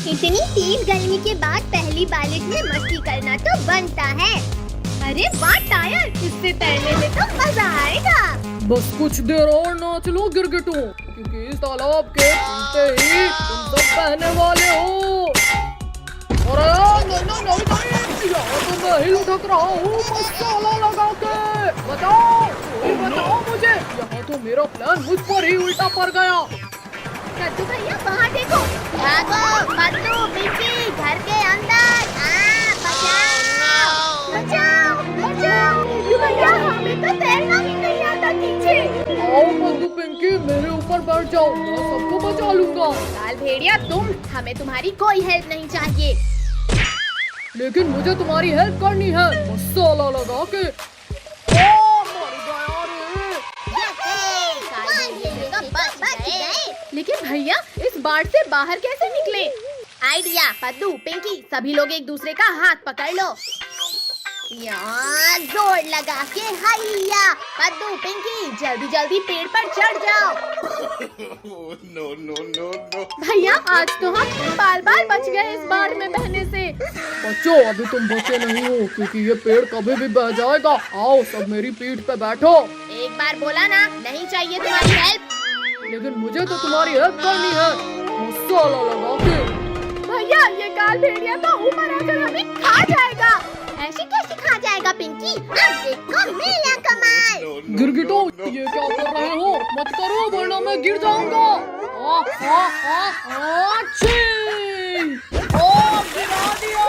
इतनी तेज गर्मी के बाद पहली बारिश में मस्ती करना तो बनता है। अरे वाह टायर, इससे तैरने में तो मजा आएगा। बस कुछ देर और नाच लो गिरगिटों, क्योंकि इस तालाब के टूटते ही तुम सब बहने वाले हो। अरे नहीं, यहाँ तो मैं ही लुढ़क रहा हूँ मसाला लगा के। बताओ, कोई बताओ मुझे, यहाँ तो मेरा प्लान मुझ पर ही उल्टा पड़ गया। कद्दू भैया वहाँ देखो, भागो कद्दू पिंकी, घर के अंदर। बचाओ बचाओ बचाओ। कद्दू भैया हमें तो तैरना भी नहीं आता नीचे। आओ कद्दू पिंकी, मेरे ऊपर बैठ जाओ, मैं सबको बचा लूंगा। काल भेड़िया तुम, हमें तुम्हारी कोई हेल्प नहीं चाहिए। लेकिन मुझे तुम्हारी हेल्प करनी है मसाला लगा के। लेकिन भैया इस बाढ़ से बाहर कैसे निकले? आइडिया, कद्दू पिंकी सभी लोग एक दूसरे का हाथ पकड़ लो। यहाँ जोर लगा के हैया। कद्दू पिंकी जल्दी जल्दी पेड़ पर चढ़ जाओ। No. भैया आज तो हम बाल बाल बच गए इस बाढ़ में बहने से। बच्चों अभी तुम बचे नहीं हो, क्योंकि ये पेड़ कभी भी बह जाएगा। आओ सब मेरी पीठ पे बैठो। एक बार बोला ना, नहीं चाहिए तुम्हारी हेल्प। लेकिन मुझे तो तुम्हारी हेल्प करनी है मसाला लगा के। भैया ये काल भेड़िया तो ऊपर आकर हमें खा जाएगा। ऐसे कैसे खा जाएगा पिंकी? अब देखो मेरा कमाल। गिरगिटो ये क्या कर रहे हो? मत करो वरना मैं गिर जाऊंगा। गिरा दिया।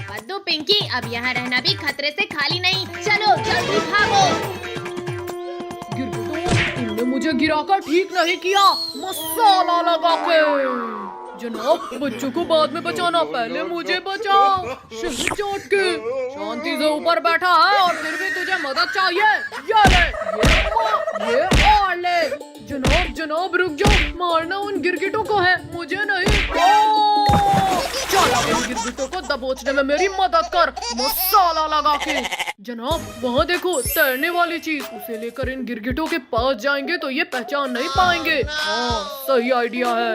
कद्दू पिंकी अब यहाँ रहना भी खतरे से खाली नहीं। चलो जल्दी भागो। गिरगिटो तुमने मुझे गिराकर ठीक नहीं किया मसाला लगा के। जनाब बच्चों को बाद में बचाना, पहले मुझे बचाओ। शहर चोट के शांति से ऊपर बैठा है और फिर भी तुझे मदद चाहिए। ये और ले। जनाब रुक जाओ, मारना उन गिरगिटों को है, मुझे नहीं। चलो इन गिरगिटों को दबोचने में मेरी मदद कर मसाला लगा के। जनाब वहाँ देखो तैरने वाली चीज, उसे लेकर इन गिरगिटों के पास जाएंगे तो ये पहचान नहीं पाएंगे। हाँ सही आइडिया है।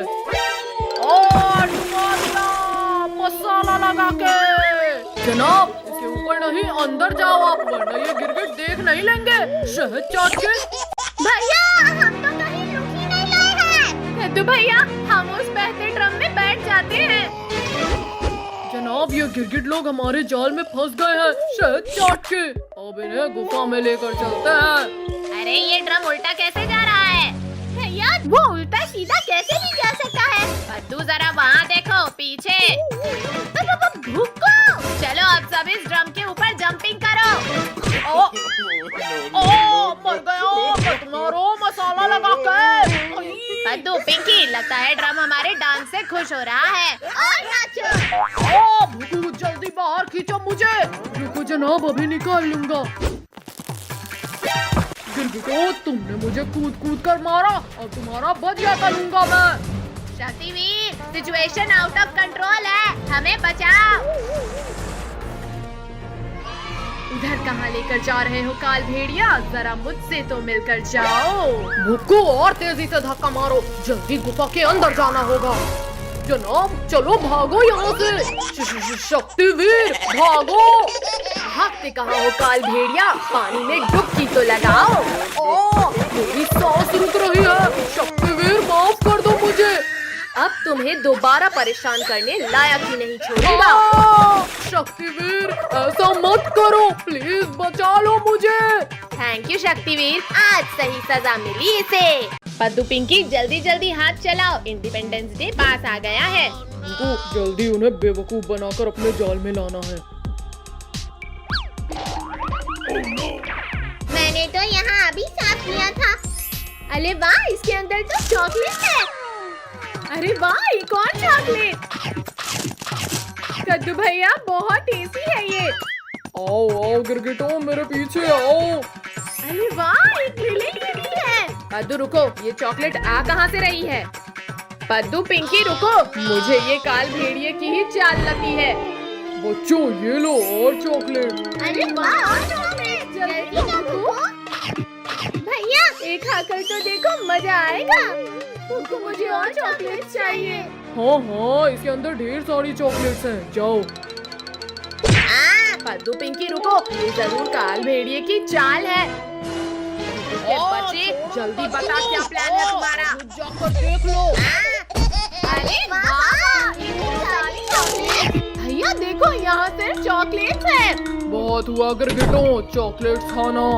और मसाला लगा के। जनाब इसके ऊपर नहीं, अंदर जाओ आप, वरना ये गिरगिट देख नहीं लेंगे। शहद चाट के। भैया हम तो कहीं रुक ही नहीं रहे हैं। कद्दू भैया हम उस बहते ड्रम में बैठ जाते हैं। जनाब ये गिरगिट लोग हमारे जाल में फंस गए हैं शहद चाट के। अब इन्हें गुफा में लेकर चलते हैं। अरे ये ड्रम उल्टा कैसे जा रहा है? भैया वो उल्टा सीधा कैसे भी जा सकता है? कद्दू जरा वहाँ देखो पीछे। भूखो। चलो अब सब इस ड्रम के ऊपर जंपिंग करो। मर गया, मारो मसाला लगा के। कद्दू पिंकी लगता है ड्रम हमारे डांस से खुश हो रहा है। और नाचो। भूखू जल्दी बाहर खींचो मुझे। रुको जनाब अभी निकाल लूंगा। गिरगिटो तुमने मुझे कूद कूद कर मारा और तुम्हारा बदला करूंगा मैं। Shaktiveer situation out of control है, हमें बचाओ। उधर कहाँ लेकर जा रहे हो काल भेड़िया? जरा मुझसे तो मिलकर जाओ। भुक्कू और तेजी से धक्का मारो, जल्दी गुफा के अंदर जाना होगा। जनाब चलो भागो यहाँ से। शक्तिवीर भागो। भागते कहाँ हो काल भेड़िया? पानी में डुबकी तो लगाओ। मेरी सांस रुक रही है। शक्तिवीर माफ कर दो मुझे। अब तुम्हें दोबारा परेशान करने लायक ही नहीं छोड़ूंगा। शक्तिवीर ऐसा मत करो, प्लीज बचा लो मुझे। थैंक यू शक्तिवीर, आज सही सजा मिली इसे। कद्दू पिंकी जल्दी जल्दी हाथ चलाओ, इंडिपेंडेंस डे पास आ गया है। जल्दी उन्हें बेवकूफ बनाकर अपने जाल में लाना है। मैंने तो यहाँ अभी साफ किया था। अरे वाह इसके अंदर तो चॉकलेट है। अरे वाह एक और चॉकलेट। कद्दू भैया बहुत टेस्टी है ये। आओ गिरगिटो मेरे पीछे आओ। अरे वाह एक ग्रिलिंग भी है। कद्दू रुको, ये चॉकलेट आ कहाँ से रही है? कद्दू पिंकी रुको, मुझे ये काल भेड़िए की ही चाल लगती है। बच्चों ये लो और चॉकलेट। अरे वाह और चॉकलेट, जल्दी देखो। भैया एक खाकर तो देखो, मजा आएगा। बुग्गू मुझे और चॉकलेट चाहिए। हाँ हाँ, इसके अंदर ढेर सारी चॉकलेट्स हैं, जाओ। पद्दू पिंकी रुको, ये जरूर काल भेड़िए की चाल है। ए, बच्चे जल्दी बता क्या प्लान है तुम्हारा? जाकर देख लो। अरे वाह, इतनी सारी चॉकलेट। भैया देखो यहाँ सिर्फ चॉकलेट्स है। बहुत हुआ गिरगिटों, चॉकलेट्स खाना।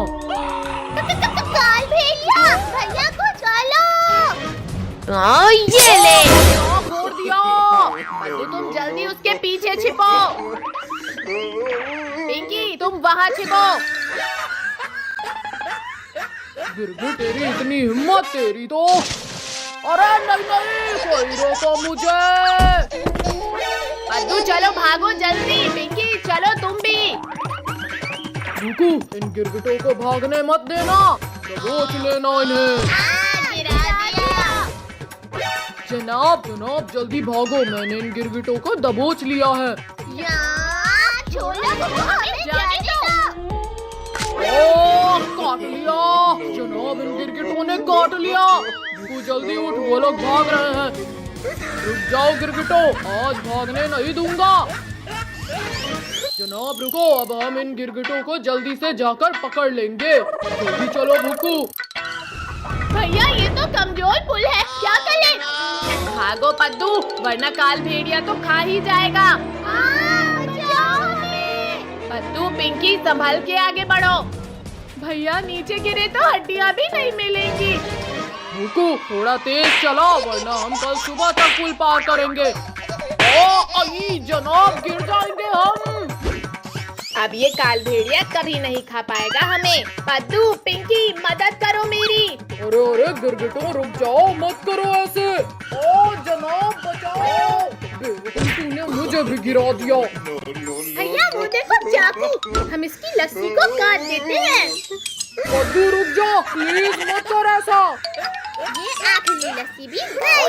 काल भेड़िया भैया को चलो। ये ले फोड़ दिया। पद्दू तुम जल्दी उसके पीछे छिपो। पिंकी तुम वहाँ छिपो। गिरगिट तेरी इतनी हिम्मत तेरी तो। अरे नहीं नहीं, कोई रोको मुझे। पद्दू चलो भागो जल्दी। पिंकी चलो तुम भी। रुको, इन गिरगिटों को भागने मत देना, दबोच लेना इन्हें। जनाब जनाब जल्दी भागो, मैंने इन गिरगिटों को दबोच लिया है। ओह, काट लिया जनाब, इन गिरगिटों ने काट लिया। रुको जल्दी उठ, वो लोग भाग रहे हैं। रुक जाओ गिरगिटों, आज भागने नहीं दूंगा। जनाब रुको, अब हम इन गिरगिटों को जल्दी से जाकर पकड़ लेंगे। जल्दी चलो भुक्कू। भैया ये तो कमजोर पुल है, क्या करें? भागो पद्दू, वरना काल भेड़िया तो खा ही जाएगा। पद्दू पिंकी संभल के आगे बढ़ो। भैया नीचे गिरे तो हड्डियाँ भी नहीं मिलेंगी। भुक्कू थोड़ा तेज चलो, वरना हम कल सुबह तक पुल पार करेंगे। आई जनाब, गिर जाएंगे हम। अब ये काल भेड़िया कभी नहीं खा पाएगा हमें। पद्दू पिंकी मदद करो मेरी। अरे अरे गिरगिटों रुक जाओ, मत करो ऐसे। ओ जनाब बचाओ, तूने मुझे भी गिरा दिया। भैया वो देखो चाकू, हम इसकी लस्सी को काट देते हैं। पद्दू रुक जा, प्लीज मत कर ऐसा। ये आखिरी लस्सी भी गई।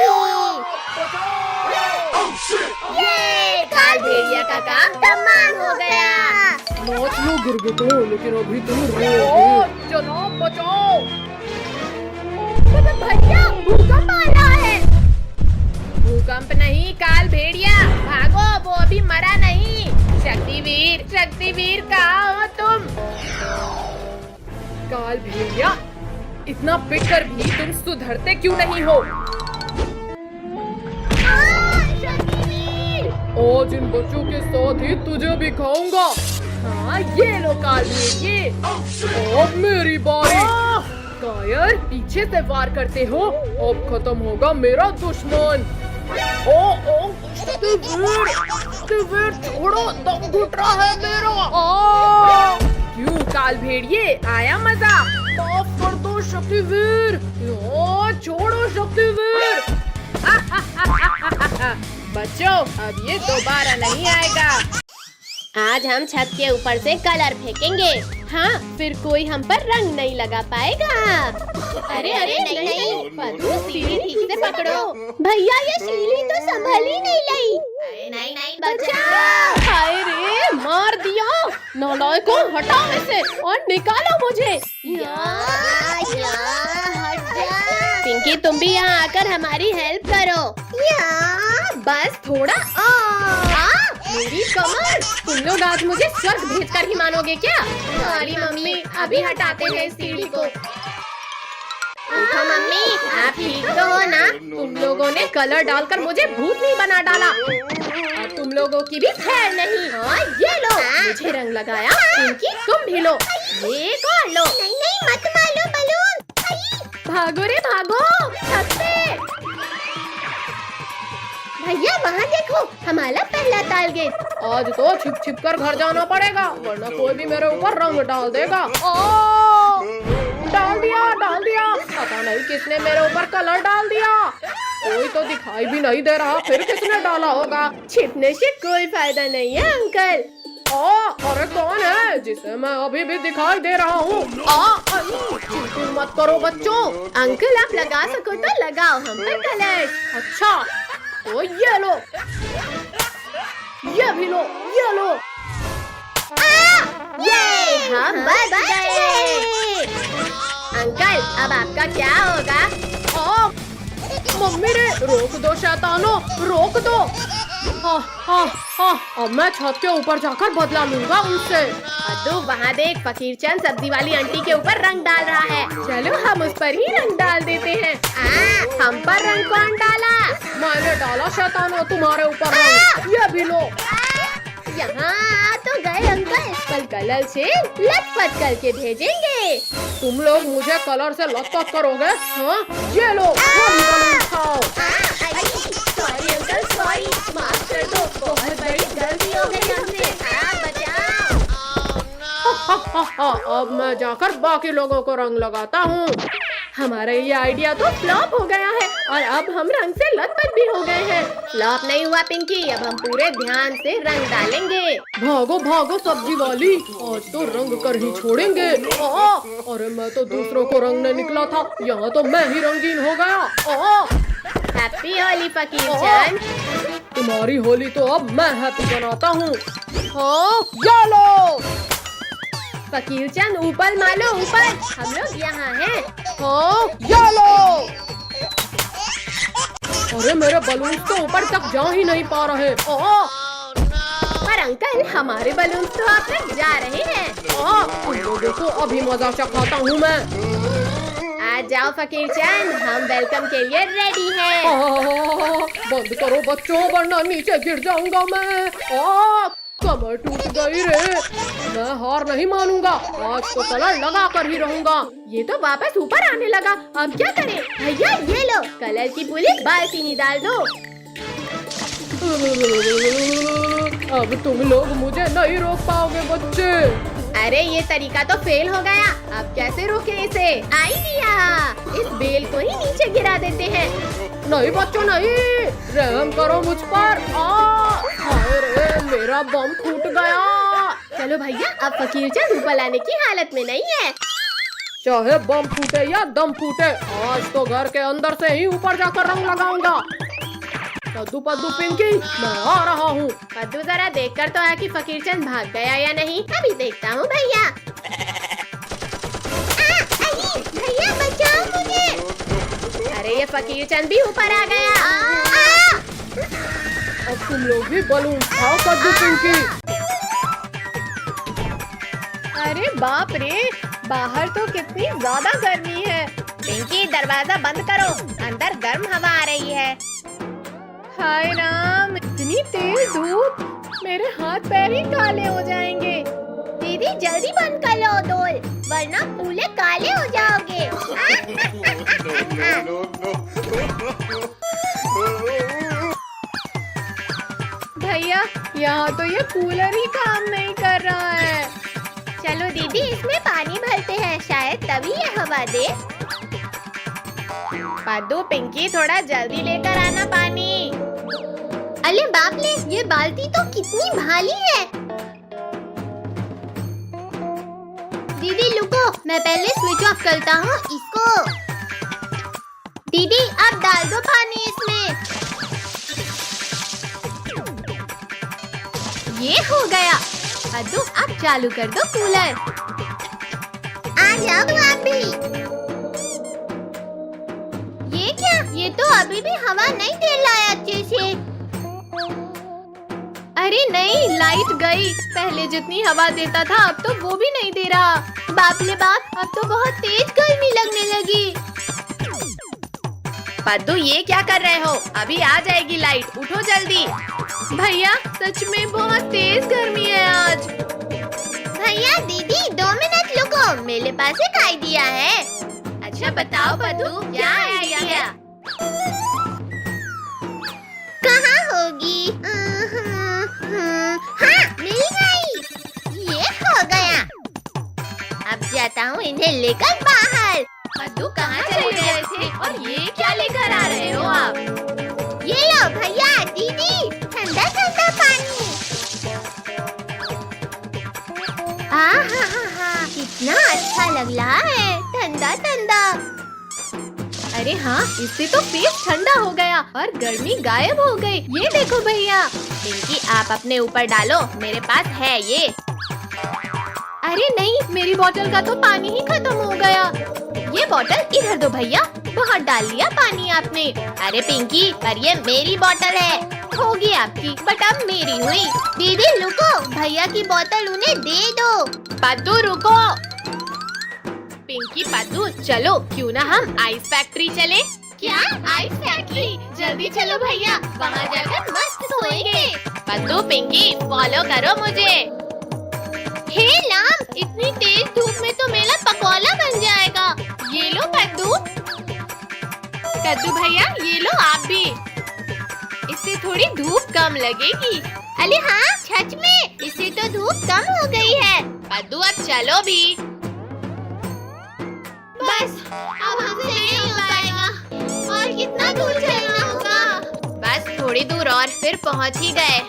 ये काल भेड़िया का काम तमाम हो गया। नाच लो गिरगिटों, लेकिन अभी तुम रोओगे। जनाब बचाओ। भैया भूकंप आ रहा है। भूकंप नहीं काल भेड़िया, भागो, वो अभी मरा नहीं। शक्तिवीर शक्तिवीर कहाँ हो तुम? काल भेड़िया, इतना पिटकर भी तुम सुधरते क्यों नहीं हो? आज इन बच्चों के साथ ही तुझे भी खाऊंगा। हाँ ये लो काल भेड़िए। अब मेरी बारी। कायर, पीछे से वार करते हो, अब खत्म होगा मेरा दुश्मन। ओ शक्तिवीर छोड़ो, दम घुट रहा है मेरा। क्यों काल भेड़िए, आया मजा? माफ कर दो शक्तिवीर। छोड़ो शक्तिवीर। बच्चों अब ये दोबारा नहीं आएगा। आज हम छत के ऊपर से कलर फेंकेंगे। हाँ, फिर कोई हम पर रंग नहीं लगा पाएगा। अरे अरे नहीं, पद्दू सीढ़ी ठीक से पकड़ो। भैया ये सीढ़ी तो संभल ही नहीं लाई। नहीं बचाओ। हाय रे, मार दिया। नालायकों हटाओ इसे और निकालो मुझे। पिंकी तुम भी यहाँ आकर हमारी हेल्प करो। बस थोड़ा मेरी कमर। तुम लोग आज मुझे स्वर्ग भेजकर ही मानोगे क्या? सॉरी मम्मी, अभी हटाते हैं इस सीढ़ी को। देखो मम्मी, आप ठीक तो हो ना? तुम लोगों ने कलर डालकर मुझे भूतनी बना डाला। अब तुम लोगों की भी खैर नहीं। हाँ ये लो, मुझे रंग लगाया। पिंकी तुम भी लो, एक और लो। नहीं मत मारो बलून। भागो रे भागो, छत पे। भैया वहाँ देखो, हमारा पहला टारगेट। आज तो छिप छिप कर घर जाना पड़ेगा, वरना कोई भी मेरे ऊपर रंग डाल देगा। डाल दिया। पता नहीं किसने मेरे ऊपर कलर डाल दिया। कोई तो दिखाई भी नहीं दे रहा, फिर किसने डाला होगा? छिपने से कोई फायदा नहीं है अंकल। अरे कौन है जिसे मैं अभी भी दिखाई दे रहा हूँ? मत करो बच्चों। अंकल आप लगा सको तो लगाओ हम पर कलर। अच्छा तो ये लो, ये भी लो, ये लो। ये हम बच गए। अंकल अब आपका क्या होगा? मम्मी रे, रोक दो शैतानो, रोक दो। अब मैं छत के ऊपर जाकर बदला लूंगा उनसे। पद्दू वहाँ देख, फकीर चंद सब्जी वाली आंटी के ऊपर रंग डाल रहा है। चलो हम उस पर ही रंग डाल देते हैं। हम पर रंग कौन डाला? मैंने डाला शैतानो तुम्हारे ऊपर रंग। ये भी लो। यहाँ तो गए अंकल, कल कलर से लटपट करके भेजेंगे। तुम लोग मुझे कलर से लटपट करोगे? हाँ, ये लो, होली बलून खाओ। सॉरी अंकल, सॉरी, माफ कर दो, बहुत बड़ी गलती हो गई हमसे। बचाओ। अब मैं जाकर बाकी लोगों को रंग लगाता हूँ। हमारा ये आइडिया तो फ्लॉप हो गया है और अब हम रंग से लतपत भी हो गए हैं। फ्लॉप नहीं हुआ पिंकी, अब हम पूरे ध्यान से रंग डालेंगे। भागो भागो सब्जी वाली, आज तो रंग कर ही छोड़ेंगे। अरे मैं तो दूसरों को रंगने निकला था, यहाँ तो मैं ही रंगीन हो गया। हैप्पी होली फकीर चंद। तुम्हारी होली तो अब मैं हैप्पी बनाता हूँ। ये लो। फकीर चंद ऊपर मालो, ऊपर, हम लोग यहाँ हैं। ये लो। अरे मेरे बलून तो ऊपर तक जा ही नहीं पा रहे। पर अंकल, हमारे बलून तो आप तक जा रहे हैं। तुम लोगों को अभी मजा चखाता हूँ मैं। आ जाओ फकीर चंद, हम वेलकम के लिए रेडी हैं। बंद करो बच्चों, वरना नीचे गिर जाऊंगा मैं। कमर टूट गई रे। मैं हार नहीं मानूंगा, आज तो कलर लगा कर ही रहूंगा। ये तो वापस ऊपर आने लगा, अब क्या करें? भैया ये लो, कलर की पूरी बाल्टी डाल दो। अब तुम लोग मुझे नहीं रोक पाओगे बच्चे। अरे ये तरीका तो फेल हो गया, अब कैसे रोके इसे? आइडिया, इस बेल को ही नीचे गिरा देते हैं। नहीं बच्चों नहीं, रहम करो मुझ पर। हाय रे, मेरा बम फूट गया। चलो भैया, अब फकीर चंद ऊपर लाने की हालत में नहीं है। चाहे बम फूटे या दम फूटे, आज तो घर के अंदर से ही ऊपर जाकर रंग लगाऊंगा। पद्दू पद्दू पिंकी, मैं आ रहा हूँ। पद्दू जरा देखकर तो है कि फकीर चंद भाग गया या नहीं। अभी देखता हूँ भैया। भैया बचाओ मुझे। अरे ये फकीर चंद भी ऊपर आ गया। अब तुम लोग भी बलून खाओ पद्दू पिंकी। अरे बाप रे, बाहर तो कितनी ज्यादा गर्मी है। पिंकी दरवाजा बंद करो, अंदर गर्म हवा आ रही है। हाय राम, इतनी तेज धूप, मेरे हाथ पैर ही काले हो जाएंगे। दीदी जल्दी बंद कर लो डोल, वरना पूरे काले हो जाओगे। भैया, यहाँ तो ये कूलर ही काम नहीं कर रहा है। चलो दीदी, इसमें पानी भरते हैं, शायद तभी ये हवा दे। पद्दू पिंकी, थोड़ा जल्दी लेकर आना पानी। अरे बाप रे, ये बाल्टी तो कितनी भारी है। दीदी रुको, मैं पहले स्विच ऑफ करता हूँ इसको। दीदी अब डाल दो पानी इसमें। ये हो गया। पद्दू अब चालू कर दो कूलर। आ जाओ आप भी। ये क्या? ये तो अभी भी हवा नहीं दे रहा है अच्छे से। अरे नहीं, लाइट गई। पहले जितनी हवा देता था अब तो वो भी नहीं दे रहा। बाप रे बाप, अब तो बहुत तेज गर्मी लगने लगी। पद्दू ये क्या कर रहे हो? अभी आ जाएगी लाइट, उठो जल्दी। भैया सच में बहुत तेज गर्मी है आज। भैया दीदी 2 मिनट रुको, मेरे पास एक आइडिया है। अच्छा बताओ पद्दू, क्या आइडिया है? कहाँ होगी? हाँ मिल गई। ये हो गया। अब जाता हूँ इन्हें लेकर बाहर। पद्दू कहाँ चले गए थे और ये क्या लेकर आ रहे हो आप? ये लो भैया दीदी, ठंडा ठंडा पानी। कितना अच्छा लग रहा है, ठंडा ठंडा। अरे हाँ, इससे तो पेट ठंडा हो गया और गर्मी गायब हो गई। ये देखो भैया। पिंकी आप अपने ऊपर डालो, मेरे पास है ये। अरे नहीं, मेरी बोतल का तो पानी ही खत्म हो गया। ये बोतल इधर दो भैया, बहुत डाल लिया पानी आपने। अरे पिंकी, पर ये मेरी बोतल है। होगी आपकी, बट अब मेरी हुई। दीदी रुको, भैया की बोतल उन्हें दे दो। पद्दू रुको। पिंकी पद्दू चलो, क्यों ना हम आइस फैक्ट्री चले। क्या आइस फैक्ट्री? जल्दी चलो भैया, वहाँ जाकर मस्त सोएंगे। पद्दू पिंकी फॉलो करो मुझे। हे लाम, इतनी तेज धूप में तो मेरा पकौड़ा बन जाएगा। ये लो पद्दू। कद्दू भैया ये लो आप भी। इससे थोड़ी धूप कम लगेगी। अरे हाँ सच में, इससे तो धूप कम हो गई है। पद्दू अब चलो भी। बस अब हमसे नहीं हो पाएगा। और कितना दूर चलना होगा? बस थोड़ी दूर और फिर पहुँच ही गए।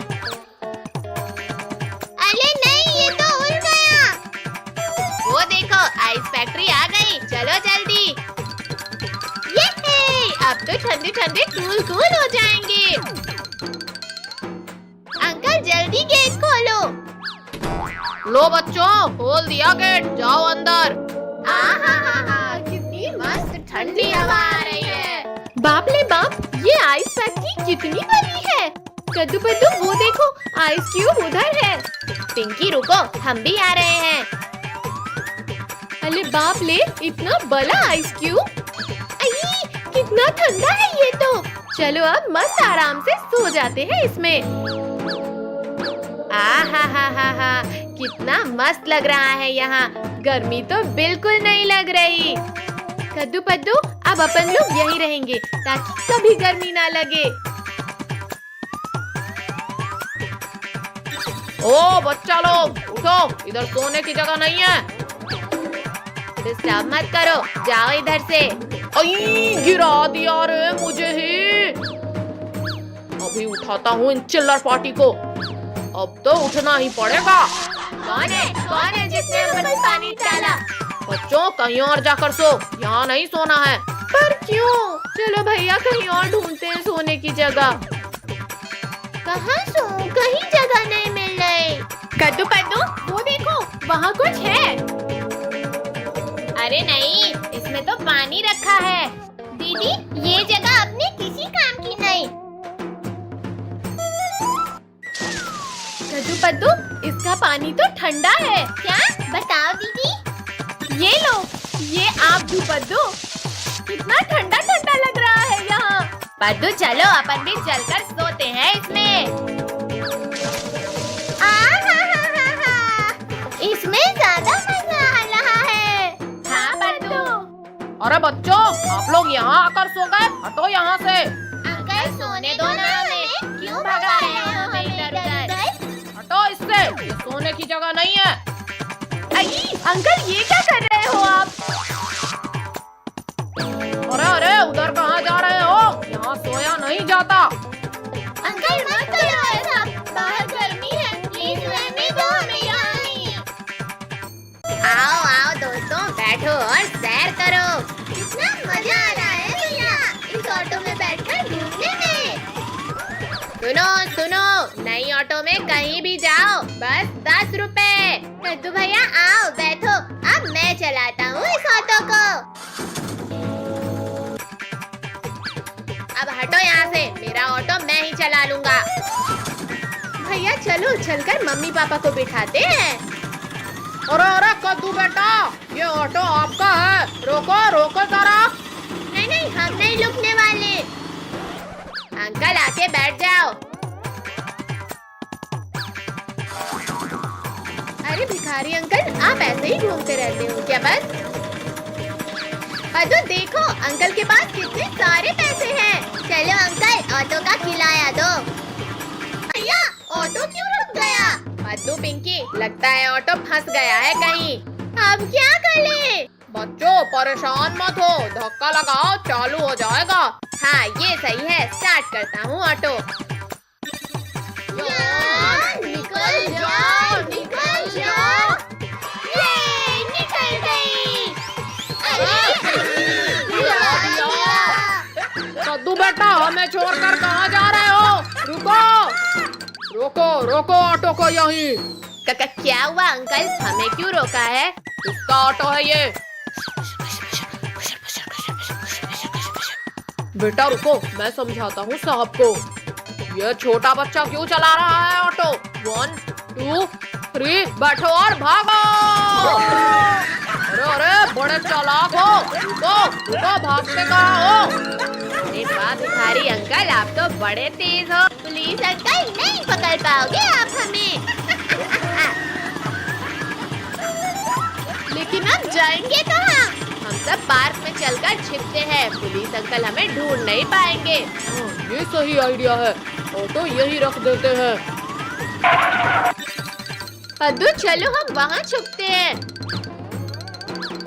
अरे नहीं, ये तो उड़ गया। वो देखो आइस फैक्ट्री आ गई। चलो जल्दी। ये अब तो ठंडे ठंडे कूल कूल हो जाएंगे। अंकल जल्दी गेट खोलो। लो बच्चों, खोल दिया गेट, जाओ अंदर। कितनी मस्त ठंडी हवा आ रही है। बाप ले बाप, ये आइस फैक्ट्री कितनी बड़ी है। कद्दू पद्दू वो देखो, आइस क्यूब उधर है। पिंकी रुको, हम भी आ रहे हैं। अरे बाप ले, इतना बड़ा आइस क्यूब। कितना ठंडा है ये तो। चलो अब मस्त आराम से सो जाते हैं इसमें। हा, कितना मस्त लग रहा है यहाँ। गर्मी तो बिल्कुल नहीं लग रही। कद्दू पद्दू, अब अपन लोग यहीं रहेंगे ताकि कभी गर्मी ना लगे। ओ बच्चा लोग उठो, इधर सोने की जगह नहीं है। डिस्टर्ब मत करो, जाओ इधर से। गिरा दिया रे मुझे ही। अभी उठाता हूँ इन चिल्लर पार्टी को। अब तो उठना ही पड़ेगा। कौन है जिसने ऊपर पानी डाला? बच्चों कहीं और जाकर सो, यहाँ नहीं सोना है। पर क्यों? चलो भैया कहीं और ढूंढते हैं सोने की जगह। कहाँ सो? कहीं जगह नहीं मिल रही। कद्दू पद्दू वो देखो, वहाँ कुछ है। अरे नहीं, इसमें तो पानी रखा है। दीदी ये जगह अपने किसी काम की नहीं। कद्दू पद्दू, इसका पानी तो ठंडा है। क्या? बताओ दीदी। ये लो, ये आप भी पद्दू। कितना ठंडा ठंडा लग रहा है यहाँ। पद्दू चलो, अपन भी चलकर सोते हैं इसमें। इसमें ज्यादा मजा आ रहा है। हाँ पद्दू। अरे बच्चों, आप लोग यहाँ आकर सो गए? हटो यहाँ से। अंकल सोने दो ना हमें, क्यों भगा रहे हो हमें इधर उधर? हटो इससे, ये सोने की जगह नहीं है। अंकल ये क्या कर रहे हो आप? अरे उधर कहाँ जा रहे हो? यहाँ सोया नहीं जाता। अंकल मत करो ऐसा, बाहर गर्मी है। प्लीज रहने दो हमें यहाँ ही। आओ दोस्तों, बैठो और सैर करो। कितना मजा आ रहा है भैया इस ऑटो में बैठकर घूमने में। सुनो, नई ऑटो में कहीं भी जाओ, बस 10 रुपए। कद्दू भैया आओ बैठो, अब मैं चलाता हूँ इस ऑटो को। अब हटो यहाँ से, मेरा ऑटो मैं ही चला लूंगा। भैया चलो, चलकर मम्मी पापा को बिठाते हैं। अरे कद्दू बेटा, ये ऑटो आपका है। रोको जरा। नहीं, हम नहीं रुकने वाले। अंकल आके बैठ जाओ। अरे भिखारी अंकल, आप ऐसे ही घूमते रहते हो क्या बस? पद्दू देखो, अंकल के पास कितने सारे पैसे हैं। चलो अंकल, ऑटो का किराया दो। भैया ऑटो क्यों रुक गया? पद्दू पिंकी, लगता है ऑटो फंस गया है कहीं। अब क्या करें? बच्चों परेशान मत हो, धक्का लगाओ, चालू हो जाएगा। हाँ ये सही है, स्टार्ट करता हूँ ऑटो। निकल जाओ। ये निकल गई। कद्दू बेटा, हमें छोड़कर कहाँ जा रहे हो? रोको ऑटो को यहीं। क्या हुआ अंकल, हमें क्यों रोका है? किसका ऑटो है ये? बेटा रुको, मैं समझाता हूँ साहब को। ये छोटा बच्चा क्यों चला रहा है ऑटो? 1 2 3 बैठो और भागो। अरे अरे बड़े चालाक हो, रुको रुको, भागते कहाँ हो? अरे वाह भिखारी अंकल, आप तो बड़े तेज हो। पुलिस अंकल नहीं पकड़ पाओगे आप हमें। लेकिन हम जाएंगे कहाँ? हम सब पार्क में चलकर छिपते हैं, पुलिस अंकल हमें ढूंढ नहीं पाएंगे। ये सही आइडिया है, ऑटो यही रख देते हैं। कद्दू चलो हम वहाँ छुपते हैं।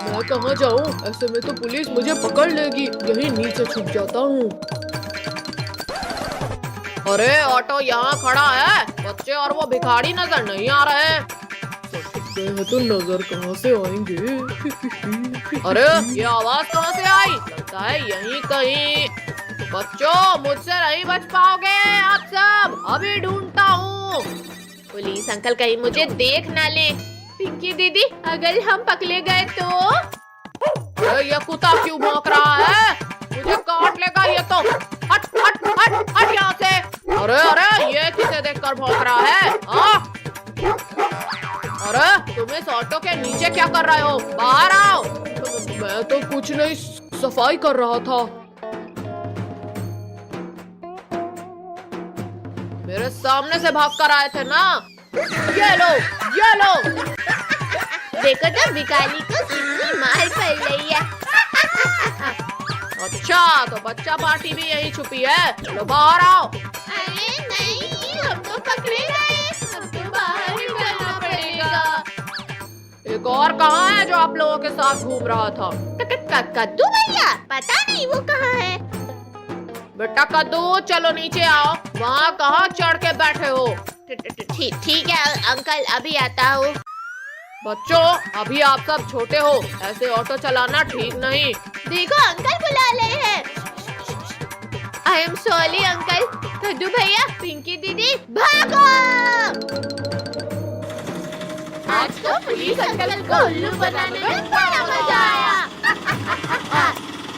मैं कहाँ जाऊँ? ऐसे में तो पुलिस मुझे पकड़ लेगी, यही नीचे छुप जाता हूँ। अरे ऑटो यहाँ खड़ा है, बच्चे और वो भिखारी नजर नहीं आ रहे हैं। सकते हैं तो नजर कहाँ से आएंगे? अरे ये आवाज कहाँ से आई? लगता है यहीं कहीं। बच्चों मुझसे नहीं बच पाओगे आप सब, अभी ढूंढता हूँ। पुलिस अंकल कहीं मुझे देख ना ले। पिंकी दीदी अगर हम पकड़े गए तो? अरे ये कुत्ता क्यों भौंक रहा है? मुझे काट लेगा ये तो। हट हट हट हट यहाँ से। अरे अरे ये किसे देखकर भौंक रहा है? हाँ? अरे तुम इस ऑटो के नीचे क्या कर रहे हो? बाहर आओ। मैं तो कुछ नहीं, सफाई कर रहा था। मेरे सामने से भाग कर आए थे ना। ये लो ये लो। देखो तो भिखारी को कितनी मार पड़ रही है। अच्छा तो बच्चा पार्टी भी यही छुपी है, चलो बाहर आओ। अरे नहीं, हम तो पकड़े गए, हमको बाहर निकलना पड़ेगा। एक और कहाँ है जो आप लोगों के साथ घूम रहा था? कद्दू भैया, पता नहीं वो कहाँ है। बेटा कद्दू चलो नीचे आओ, वहाँ कहाँ चढ़ के बैठे हो? ठीक है अंकल, अभी आता हूँ। बच्चों अभी आप सब छोटे हो, ऐसे ऑटो चलाना ठीक नहीं। देखो अंकल बुला रहे हैं। I am sorry uncle. कद्दू भैया, पिंकी दीदी भागो। आज तो पुलिस अंकल को उल्लू बनाने में बड़ा मजा आया।